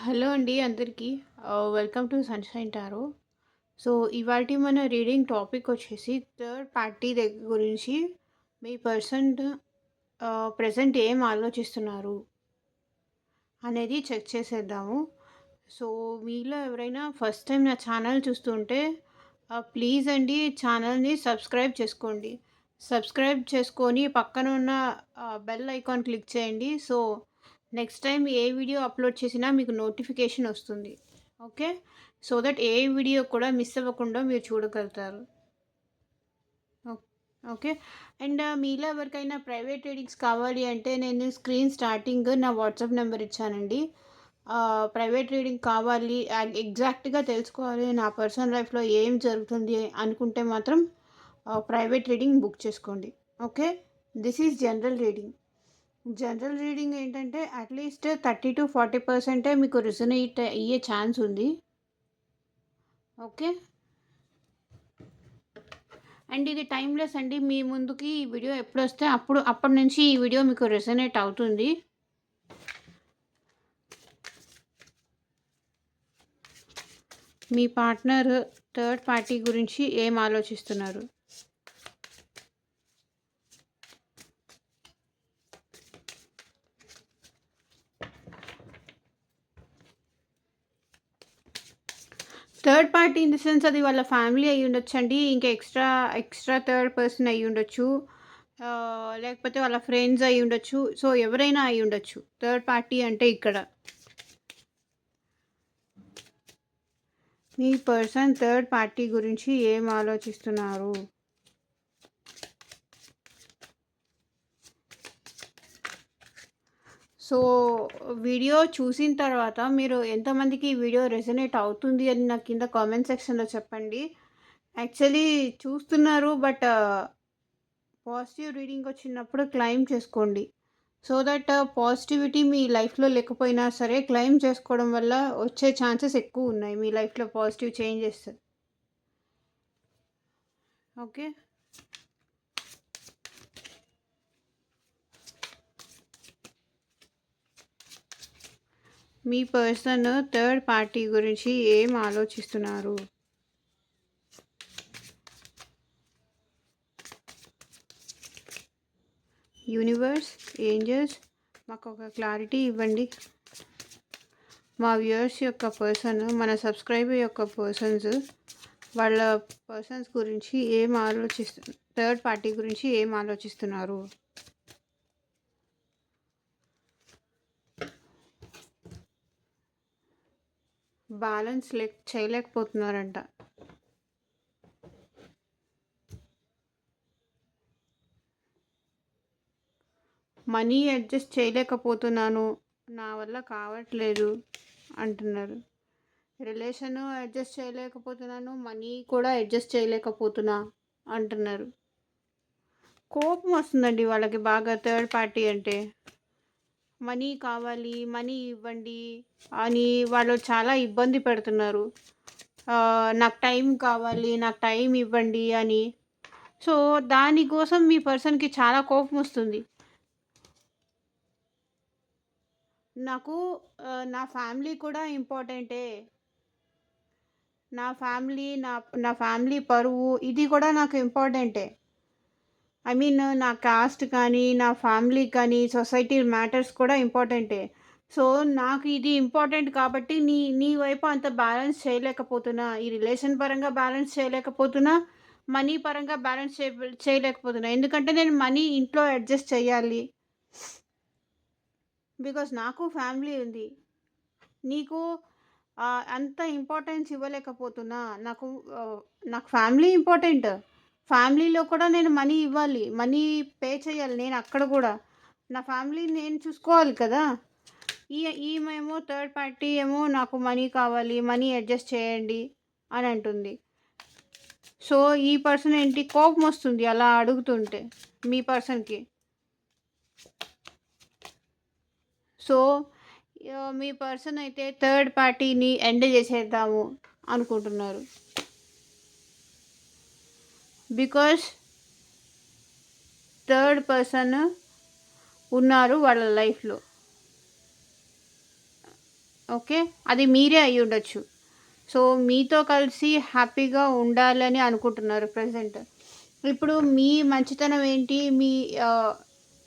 Hello అండి అందరికీ. Welcome to sunshine tarot. So, ఇవాల్టి మన రీడింగ్ టాపిక్ వచ్చేసి థర్డ్ పార్టీ గురించి మీ ప్రెజెంట్ ఏం ఆలోచిస్తున్నారు అనేది చెక్ చేసేద్దాము. సో, మీలో ఎవరైనా ఫస్ట్ టైం నా ఛానల్ చూస్తుంటే ప్లీజ్ అండి ఛానల్‌ని సబ్స్క్రైబ్ చేసుకోండి. సబ్స్క్రైబ్ చేసుకొని పక్కన ఉన్న బెల్ ఐకాన్ క్లిక్ చేయండి. సో, నెక్స్ట్ టైం ఏ వీడియో అప్లోడ్ చేసినా మీకు నోటిఫికేషన్ వస్తుంది. Okay. So that A video కూడా మిస్ అవ్వకుండా మీరు చూడగలుగుతారు. ఓక్ ఓకే. అండ్ మీలో ఎవరికైనా ప్రైవేట్ రీడింగ్స్ కావాలి అంటే నేను స్క్రీన్ స్టార్టింగ్ నా వాట్సాప్ నెంబర్ ఇచ్చానండి. ప్రైవేట్ రీడింగ్ కావాలి ఎగ్జాక్ట్‌గా తెలుసుకోవాలి నా పర్సనల్ లైఫ్‌లో ఏం జరుగుతుంది అనుకుంటే మాత్రం ప్రైవేట్ రీడింగ్ బుక్ చేసుకోండి. Okay. This is general reading. General reading ఏంటంటే అట్‌లీస్ట్ 30-40% మీకు రెసొనేట్ అయ్యే ఛాన్స్ ఉంది. ఓకే. అండ్ ఇది టైమ్‌లెస్ అండి. మీ ముందుకి ఈ వీడియో ఎప్పుడొస్తే అప్పటి నుంచి ఈ వీడియో మీకు రెసొనేట్ అవుతుంది. మీ పార్ట్నర్ థర్డ్ పార్టీ గురించి ఏం ఆలోచిస్తున్నారు? Third party in the sense అది వాళ్ళ ఫ్యామిలీ అయ్యుండొచ్చండి. ఇంకా ఎక్స్‌ట్రా థర్డ్ పర్సన్ అయ్యుండొచ్చు. లేకపోతే వాళ్ళ ఫ్రెండ్స్ అయ్యుండొచ్చు. సో, ఎవరైనా అయ్యుండొచ్చు. థర్డ్ పార్టీ అంటే ఇక్కడ. మీ పర్సన్ థర్డ్ పార్టీ గురించి ఏం ఆలోచిస్తున్నారు? సో, వీడియో చూసిన తర్వాత మీరు ఎంతమందికి ఈ వీడియో రెసొనేట్ అవుతుంది అని నాకు కింద కామెంట్ సెక్షన్‌లో చెప్పండి. యాక్చువల్లీ చూస్తున్నారు బట్ పాజిటివ్ రీడింగ్ వచ్చినప్పుడు క్లెయిమ్ చేసుకోండి. సో దట్ పాజిటివిటీ మీ లైఫ్‌లో లేకపోయినా సరే క్లెయిమ్ చేసుకోవడం వల్ల వచ్చే ఛాన్సెస్ ఎక్కువున్నాయి మీ లైఫ్‌లో పాజిటివ్ చేంజెస్. ఓకే. మీ పర్సన్ థర్డ్ పార్టీ గురించి ఏం ఆలోచిస్తున్నారు? యూనివర్స్, ఏంజెల్స్ మాకొక క్లారిటీ ఇవ్వండి. మా వ్యూయర్స్ యొక్క మన సబ్స్క్రైబర్ యొక్క వాళ్ళ పర్సన్స్ గురించి థర్డ్ పార్టీ గురించి ఏం ఆలోచిస్తున్నారు? బ్యాలెన్స్ చేయలేకపోతున్నారంట. మనీ అడ్జస్ట్ చేయలేకపోతున్నాను, నా వల్ల కావట్లేదు అంటున్నారు. రిలేషను అడ్జస్ట్ చేయలేకపోతున్నాను, మనీ కూడా అడ్జస్ట్ చేయలేకపోతున్నా అంటున్నారు. కోపం వస్తుందండి వాళ్ళకి బాగా థర్డ్ పార్టీ అంటే. మనీ కావాలి, మనీ ఇవ్వండి అని వాళ్ళు చాలా ఇబ్బంది పెడుతున్నారు. నాకు టైం కావాలి, నాకు టైం ఇవ్వండి అని. సో, దానికోసం మీ పర్సన్‌కి చాలా కోపం వస్తుంది. నాకు నా ఫ్యామిలీ కూడా ఇంపార్టెంటే. నా ఫ్యామిలీ పరువు ఇది కూడా నాకు ఇంపార్టెంటే. ఐ మీన్ నా కాస్ట్ కానీ, నా ఫ్యామిలీ కానీ, సొసైటీ మ్యాటర్స్ కూడా ఇంపార్టెంటే. సో, నాకు ఇది ఇంపార్టెంట్ కాబట్టి నీ వైపు అంత బ్యాలెన్స్ చేయలేకపోతున్నా. ఈ రిలేషన్ పరంగా బ్యాలెన్స్ చేయలేకపోతున్నా. మనీ పరంగా బ్యాలెన్స్ చేయలేకపోతున్నా. ఎందుకంటే నేను మనీ ఇంట్లో అడ్జస్ట్ చేయాలి. బికాజ్ నాకు ఫ్యామిలీ ఉంది. నీకు అంత ఇంపార్టెన్స్ ఇవ్వలేకపోతున్నా. నాకు ఫ్యామిలీ ఇంపార్టెంట్. ఫ్యామిలీలో కూడా నేను మనీ ఇవ్వాలి. మనీ పే చేయాలి నేను అక్కడ కూడా. నా ఫ్యామిలీని నేను చూసుకోవాలి కదా! ఈమేమో థర్డ్ పార్టీ ఏమో నాకు మనీ కావాలి, మనీ అడ్జస్ట్ చేయండి అని అంటుంది. సో, ఈ పర్సన్ ఏంటి కోపం వస్తుంది అలా అడుగుతుంటే మీ పర్సన్‌కి. సో, మీ పర్సన్ అయితే థర్డ్ పార్టీని ఎండ్ చేసేద్దాము అనుకుంటున్నారు. బికాస్ థర్డ్ పర్సన్ ఉన్నారు వాళ్ళ లైఫ్‌లో. ఓకే. అది మీరే అయ్యుండొచ్చు. సో, మీతో కలిసి హ్యాపీగా ఉండాలని అనుకుంటున్నారు ప్రెజెంట్. ఇప్పుడు మీ మంచితనం ఏంటి?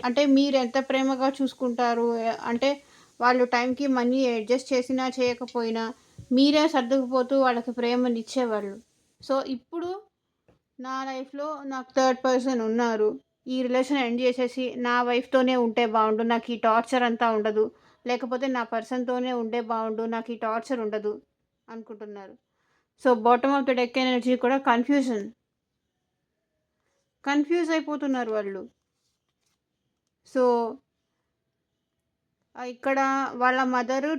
అంటే మీరెంత ప్రేమగా చూసుకుంటారు? అంటే వాళ్ళు టైంకి మనీ అడ్జస్ట్ చేసినా, చేయకపోయినా మీరే సర్దుకుపోతూ వాళ్ళకి ప్రేమనిచ్చేవాళ్ళు. సో, ఇప్పుడు నా లైఫ్‌లో నాకు థర్డ్ పర్సన్ ఉన్నారు. ఈ రిలేషన్ ఎండ్ చేసేసి నా వైఫ్‌తోనే ఉంటే బావుండు. నాకు ఈ టార్చర్ అంతా ఉండదు. లేకపోతే నా పర్సన్‌తోనే ఉంటే బావుండు. నాకు ఈ టార్చర్ ఉండదు అనుకుంటున్నారు. So, bottom of the deck energy కూడా కన్‌ఫ్యూజ్ అయిపోతున్నారు వాళ్ళు. సో, ఇక్కడ వాళ్ళ మదరు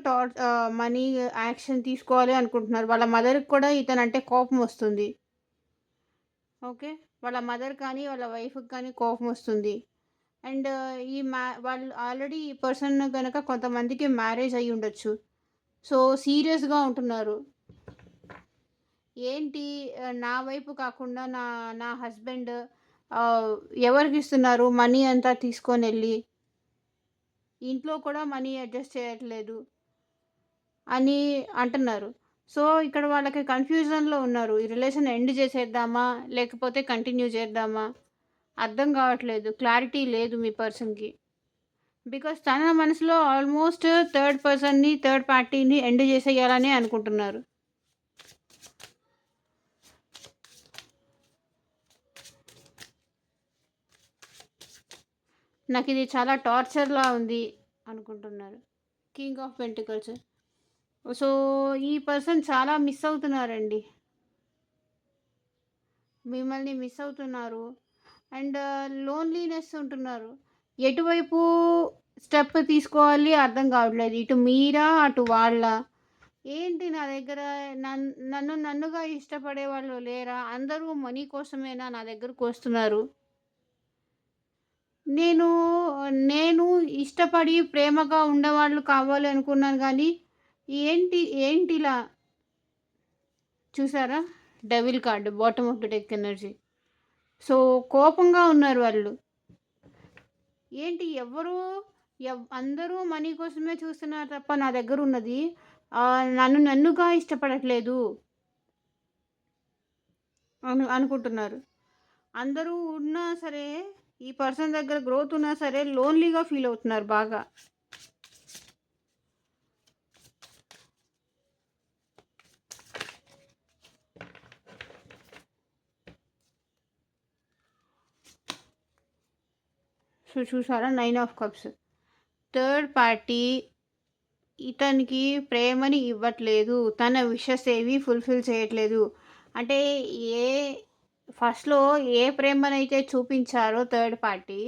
మనీ యాక్షన్ తీసుకోవాలి అనుకుంటున్నారు. వాళ్ళ మదర్‌కి కూడా ఇతనంటే కోపమొస్తుంది. ఓకే. వాళ్ళ మదర్ కానీ, వాళ్ళ వైఫ్‌కి కానీ కోపమొస్తుంది. అండ్ వాళ్ళు ఆల్రెడీ ఈ పర్సన్ గనక కొంతమందికి మ్యారేజ్ అయ్యుండొచ్చు. సో, సీరియస్‌గా ఉంటున్నారు. ఏంటి నా వైపు కాకుండా నా నా హస్బెండ్ ఆహ్, ఎవరికిస్తున్నారు మనీ అంతా తీసుకొనెళ్ళి, ఇంట్లో కూడా మనీ అడ్జస్ట్ చేయట్లేదు అని అంటున్నారు. సో, ఇక్కడ వాళ్ళకి కన్‌ఫ్యూజన్‌లో ఉన్నారు. ఈ రిలేషన్ ఎండ్ చేసేద్దామా? లేకపోతే కంటిన్యూ చేద్దామా? అర్థం కావట్లేదు. క్లారిటీ లేదు మీ పర్సన్‌కి. బికాజ్ తన మనసులో ఆల్మోస్ట్ థర్డ్ పార్టీని ఎండ్ చేసేయాలనే అనుకుంటున్నారు. నాకిది చాలా టార్చర్‌లా ఉంది అనుకుంటున్నారు. King of pentacles. సో, ఈ పర్సన్ చాలా మిస్ అవుతున్నారండి. మిమ్మల్ని మిస్ అవుతున్నారు. అండ్ లోన్లీనెస్ ఉంటున్నారు. ఎటువైపు స్టెప్ తీసుకోవాలి అర్థం కావట్లేదు. ఇటు మీరా? అటు వాళ్ళా? ఏంటి నా దగ్గర నన్నుగా ఇష్టపడేవాళ్ళు లేరా? అందరూ మనీ కోసమేనా నా దగ్గరకొస్తున్నారు? నేను నేను ఇష్టపడి ప్రేమగా ఉండేవాళ్ళు కావాలి అనుకున్నాను గానీ, ఏంటిలా చూసారా? Devil card bottom of the deck energy. So, కోపంగా ఉన్నారు వాళ్ళు. ఏంటి ఎవ్వరు అందరూ మనీ కోసమే చూస్తున్నారు తప్ప నా దగ్గరున్నది నన్నుగా ఇష్టపడట్లేదు అనుకుంటున్నారు. అందరూ ఉన్నా సరే, ఈ పర్సన్ దగ్గర గ్రోత్ ఉన్నా సరే లోన్లీగా ఫీల్ అవుతున్నారు బాగా. సో, చూసారా 9 ఆఫ్ కప్స్. థర్డ్ పార్టీ ఇతనికి ప్రేమని ఇవ్వట్లేదు. తన విషెస్ ఏవి ఫుల్‌ఫిల్ చేయట్లేదు. అంటే ఏ ఫస్ట్‌లో ఏ ప్రేమనైతే చూపించారో థర్డ్ పార్టీ,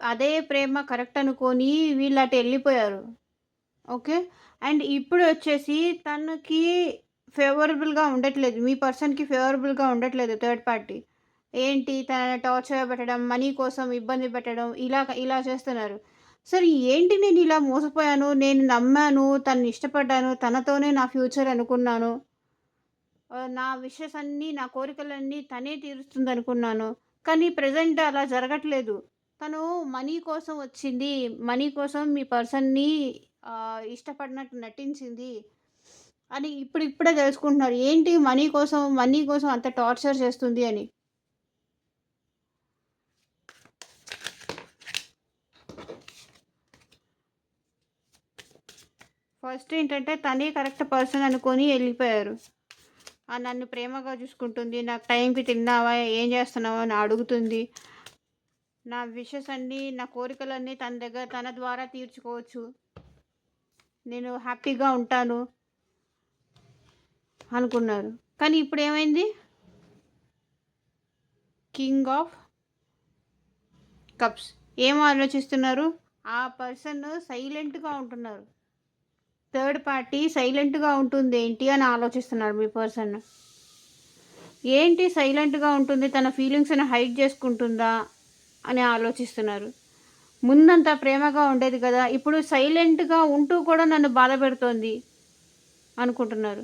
అదే ప్రేమ కరెక్ట్ అనుకోని వీళ్ళు అటెళ్ళిపోయారు. ఓకే. అండ్ ఇప్పుడొచ్చేసి తనకి ఫేవరబుల్‌గా ఉండట్లేదు. మీ పర్సన్‌కి ఫేవరబుల్‌గా ఉండట్లేదు థర్డ్ పార్టీ. ఏంటి తనని టార్చర్ పెట్టడం, మనీ కోసం ఇబ్బంది పెట్టడం ఇలా చేస్తున్నారు. సరే ఏంటి నేనిలా మోసపోయాను, నేను నమ్మాను, తనని ఇష్టపడ్డాను, తనతోనే నా ఫ్యూచర్ అనుకున్నాను. నా విషెస్ అన్నీ, నా కోరికలన్నీ తనే తీరుస్తుందనుకున్నాను. కానీ ప్రెజెంట్ అలా జరగట్లేదు. తను మనీ కోసం వచ్చింది. మనీ కోసం మీ పర్సన్‌ని ఇష్టపడినట్టు నటించింది అని ఇప్పుడిప్పుడే తెలుసుకుంటున్నారు. ఏంటి మనీ కోసం అంత టార్చర్ చేస్తుంది అని. ఫస్ట్ ఏంటంటే తనే కరెక్ట్ పర్సన్ అనుకోని ఎళ్ళిపోయారు. నన్ను ప్రేమగా చూసుకుంటుంది. నాకు టైంకి తిన్నావా? ఏం చేస్తున్నావు? అని అడుగుతుంది. నా విషెస్ అన్నీ, నా కోరికలన్నీ తన ద్వారా తీర్చుకోవచ్చు. నేను హ్యాపీగా ఉంటాను అనుకున్నారు. కానీ ఇప్పుడేమైంది? King of cups. ఏం ఆలోచిస్తున్నారు? ఆ పర్సన్ సైలెంట్‌గా ఉంటున్నారు. థర్డ్ పార్టీ సైలెంట్‌గా ఉంటుందేంటి అని ఆలోచిస్తున్నారు మీ పర్సన్. ఏంటి సైలెంట్‌గా ఉంటుంది, తన ఫీలింగ్స్‌ని హైడ్ చేసుకుంటుందా అని ఆలోచిస్తున్నారు. ముందంతా ప్రేమగా ఉండేది కదా! ఇప్పుడు సైలెంట్‌గా ఉంటూ కూడా నన్ను బాధపెడుతోంది అనుకుంటున్నారు.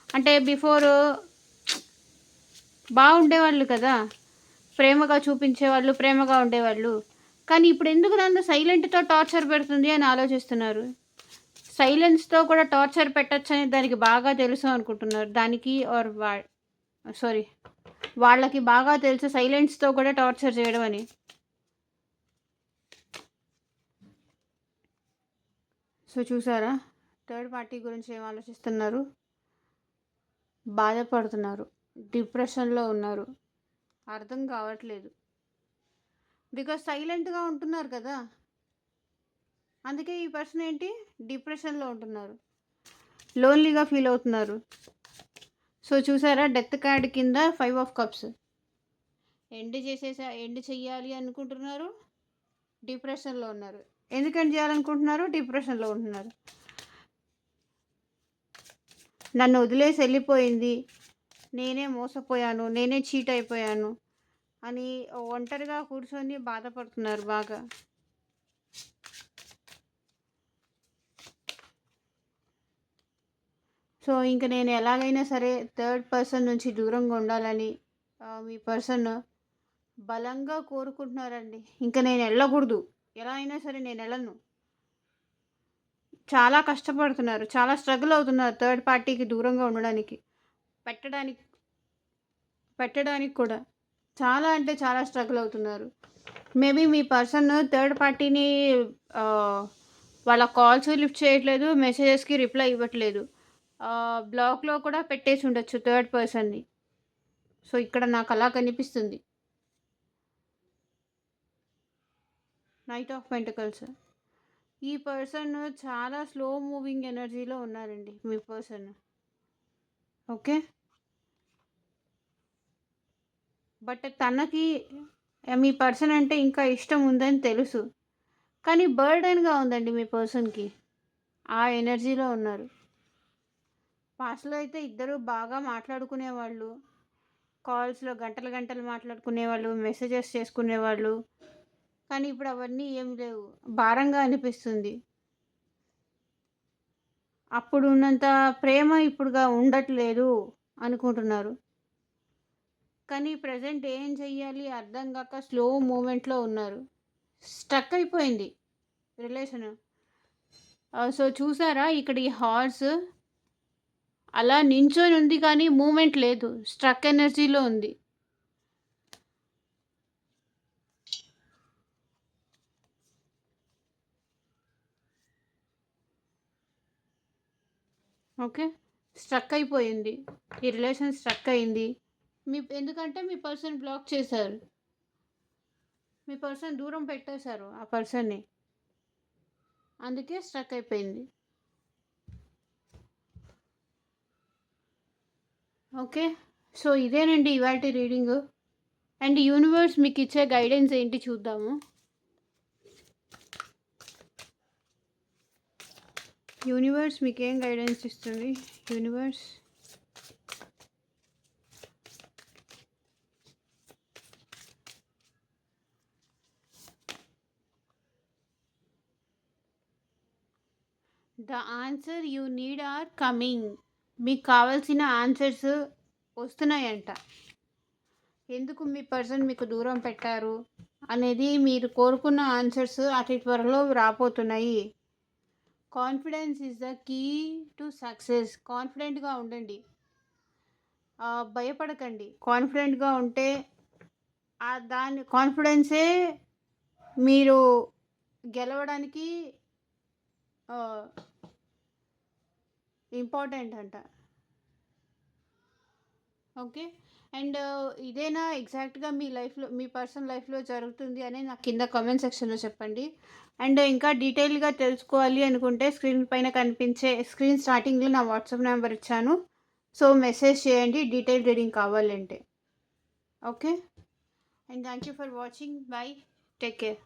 అంటే బిఫోరు బాగుండేవాళ్ళు కదా! ప్రేమగా చూపించేవాళ్ళు, ప్రేమగా ఉండేవాళ్ళు. కానీ ఇప్పుడెందుకు నన్ను సైలెంట్‌తో టార్చర్ పెడుతుంది అని ఆలోచిస్తున్నారు. సైలెన్స్‌తో కూడా టార్చర్ పెట్టొచ్చని దానికి బాగా తెలుసు అనుకుంటున్నారు. దానికి ఆర్ సారీ, వాళ్ళకి బాగా తెలుసు సైలెన్స్‌తో కూడా టార్చర్ చేయడం అని. సో, చూసారా? థర్డ్ పార్టీ గురించి ఏం ఆలోచిస్తున్నారు? బాధపడుతున్నారు. డిప్రెషన్‌లో ఉన్నారు. అర్థం కావట్లేదు. బికాజ్ సైలెంట్‌గా ఉంటున్నారు కదా! అందుకే ఈ పర్సన్ ఏంటి డిప్రెషన్‌లో ఉంటున్నారు. లోన్లీగా ఫీల్ అవుతున్నారు. సో, చూసారా? డెత్ కార్డ్ కింద 5 ఆఫ్ కప్స్. ఎండ్ చెయ్యాలి అనుకుంటున్నారు. డిప్రెషన్‌లో ఉన్నారు. ఎందుకు ఎండ్ చేయాలనుకుంటున్నారు? డిప్రెషన్‌లో ఉంటున్నారు. నన్ను వదిలేసి వెళ్ళిపోయింది. నేనే మోసపోయాను. నేనే చీట్ అయిపోయాను అని ఒంటరిగా కూర్చొని బాధపడుతున్నారు బాగా. సో, ఇంక నేను ఎలాగైనా సరే థర్డ్ పర్సన్ నుంచి దూరంగా ఉండాలని మీ పర్సన్ బలంగా కోరుకుంటున్నారండి. ఇంక నేను వెళ్ళకూడదు. ఎలా అయినా సరే నేను వెళ్ళను. చాలా కష్టపడుతున్నారు. చాలా స్ట్రగుల్ అవుతున్నారు థర్డ్ పార్టీకి దూరంగా ఉండడానికి. పెట్టడానికి కూడా. చాలా అంటే చాలా స్ట్రగుల్ అవుతున్నారు. మేబీ మీ పర్సన్ థర్డ్ పార్టీని వాళ్ళ కాల్స్ లిఫ్ట్ చేయట్లేదు. మెసేజెస్‌కి రిప్లై ఇవ్వట్లేదు. బ్లాక్‌లో కూడా పెట్టేసి ఉండొచ్చు థర్డ్ పర్సన్‌ని. సో, ఇక్కడ నాకు అలా కనిపిస్తుంది. Knight of pentacles. ఈ పర్సన్ చాలా స్లో మూవింగ్ ఎనర్జీలో ఉన్నారండి మీ పర్సన్. ఓకే. బట్ తనకి మీ పర్సన్ అంటే ఇంకా ఇష్టం ఉందని తెలుసు. కానీ బర్డెన్‌గా ఉందండి మీ పర్సన్‌కి. ఆ ఎనర్జీలో ఉన్నారు. పాస్ట్‌లో అయితే ఇద్దరు బాగా మాట్లాడుకునేవాళ్ళు. కాల్స్‌లో గంటలు గంటలు మాట్లాడుకునేవాళ్ళు. మెసేజెస్ చేసుకునేవాళ్ళు. కానీ ఇప్పుడు అవన్నీ ఏం లేవు. భారంగా అనిపిస్తుంది. అప్పుడు ఉన్నంత ప్రేమ ఇప్పుడుగా ఉండట్లేదు అనుకుంటున్నారు. కానీ ప్రెజెంట్ ఏం చెయ్యాలి అర్థం కాక స్లో మూవ్‌మెంట్‌లో ఉన్నారు. స్టక్ అయిపోయింది రిలేషను. సో, చూసారా ఇక్కడ ఈ హార్స్ అలా నించొని ఉంది కానీ మూవ్‌మెంట్ లేదు. స్ట్రక్ ఎనర్జీలో ఉంది. ఓకే. స్ట్రక్ అయిపోయింది. ఈ రిలేషన్ స్ట్రక్ అయింది. ఎందుకంటే మీ పర్సన్ బ్లాక్ చేశారు. మీ పర్సన్ దూరం పెట్టేశారు ఆ పర్సన్‌ని. అందుకే స్ట్రక్ అయిపోయింది. ఓకే. సో, ఇదేనండి ఇవాల్టి రీడింగు. అండ్ యూనివర్స్ మీకు ఇచ్చే గైడెన్స్ ఏంటి చూద్దాము. యూనివర్స్ మీకేం గైడెన్స్ ఇస్తుంది? Universe the answer you need are coming. మీకు కావాల్సిన ఆన్సర్స్ వస్తున్నాయంట. ఎందుకు మీ పర్సన్ మీకు దూరం పెట్టారు అనేది మీరు కోరుకున్న ఆన్సర్స్ అతి త్వరలో రాబోతున్నాయి. Confidence is the key to success. కాన్ఫిడెంట్గా ఉండండి. భయపడకండి. కాన్ఫిడెంట్గా ఉంటే దాని కాన్ఫిడెన్సే మీరు గెలవడానికి ఇంపార్టెంట్ అంట. ఓకే. అండ్ ఇదేనా ఎగ్జాక్ట్‌గా మీ లైఫ్‌లో మీ పర్సనల్ లైఫ్‌లో జరుగుతుంది అని నాకు కింద కామెంట్ సెక్షన్‌లో చెప్పండి. అండ్ ఇంకా డీటెయిల్‌గా తెలుసుకోవాలి అనుకుంటే స్క్రీన్ స్టార్టింగ్‌లో నా వాట్సాప్ నెంబర్ ఇచ్చాను. సో, మెసేజ్ చేయండి డీటెయిల్ రీడింగ్ కావాలంటే. Okay. And thank you for watching. By. Take care.